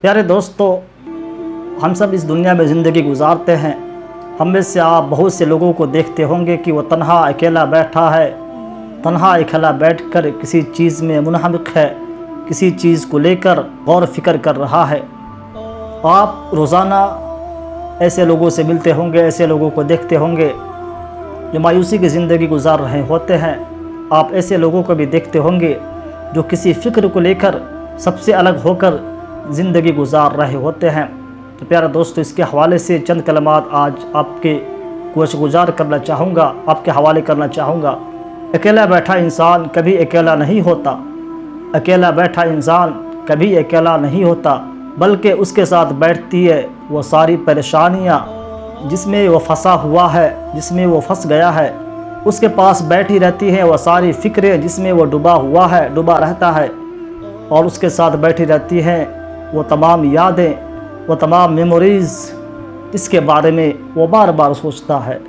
प्यारे दोस्तों, हम सब इस दुनिया में ज़िंदगी गुजारते हैं। हम में से आप बहुत से लोगों को देखते होंगे कि वो तन्हा अकेला बैठा है, तन्हा अकेला बैठकर किसी चीज़ में मुनहमिक है, किसी चीज़ को लेकर गौर फिक्र कर रहा है। आप रोज़ाना ऐसे लोगों से मिलते होंगे, ऐसे लोगों को देखते होंगे जो मायूसी की ज़िंदगी गुजार रहे होते हैं। आप ऐसे लोगों को भी देखते होंगे जो किसी फ़िक्र को लेकर सबसे अलग होकर ज़िंदगी गुजार रहे होते हैं। तो प्यारे दोस्तों, इसके हवाले से चंद कलमात आज आपके कुछ गुजार करना चाहूँगा, आपके हवाले करना चाहूँगा। अकेला बैठा इंसान कभी अकेला नहीं होता, अकेला बैठा इंसान कभी अकेला नहीं होता, बल्कि उसके साथ बैठती है वो सारी परेशानियाँ जिसमें वो फंसा हुआ है, जिसमें वो फंस गया है। उसके पास बैठी रहती है वो सारी फ़िक्रें जिसमें वो डूबा हुआ है, डूबा रहता है। और उसके साथ बैठी रहती हैं वो तमाम यादें, वो तमाम मेमोरीज़ जिसके बारे में वो बार बार सोचता है,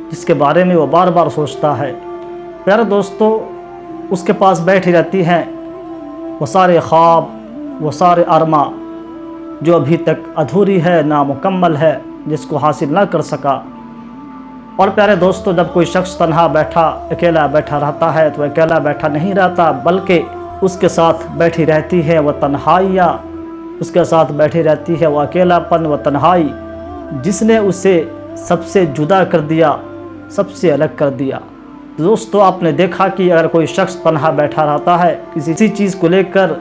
जिसके बारे में वो बार बार सोचता है। प्यारे दोस्तों, उसके पास बैठी रहती हैं वो सारे ख्वाब, वो सारे अरमा जो अभी तक अधूरी है, नामुकम्मल है, जिसको हासिल ना कर सका। और प्यारे दोस्तों, जब कोई शख्स तन्हा बैठा, अकेला बैठा रहता है तो अकेला बैठा नहीं रहता, बल्कि उसके साथ बैठी रहती है वह तन्हाइयाँ, उसके साथ बैठी रहती है वह अकेलापन, वह तन्हाई जिसने उसे सबसे जुदा कर दिया, सबसे अलग कर दिया। दोस्तों, आपने देखा कि अगर कोई शख्स तन्हा बैठा रहता है, किसी चीज़ को लेकर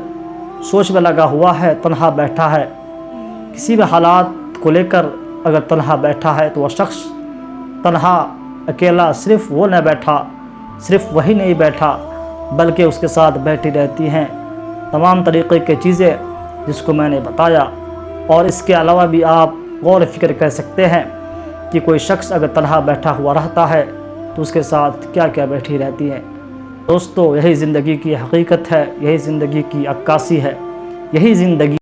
सोच में लगा हुआ है, तन्हा बैठा है, किसी भी हालात को लेकर अगर तन्हा बैठा है, तो वह शख्स तन्हा अकेला सिर्फ़ वो न बैठा, सिर्फ़ वही नहीं बैठा, बल्कि उसके साथ बैठी रहती हैं तमाम तरीक़े की चीज़ें जिसको मैंने बताया। और इसके अलावा भी आप गौर फिक्र कर सकते हैं कि कोई शख्स अगर तन्हा बैठा हुआ रहता है तो उसके साथ क्या क्या बैठी रहती हैं। दोस्तों, यही ज़िंदगी की हकीकत है, यही ज़िंदगी की अक्कासी है, यही ज़िंदगी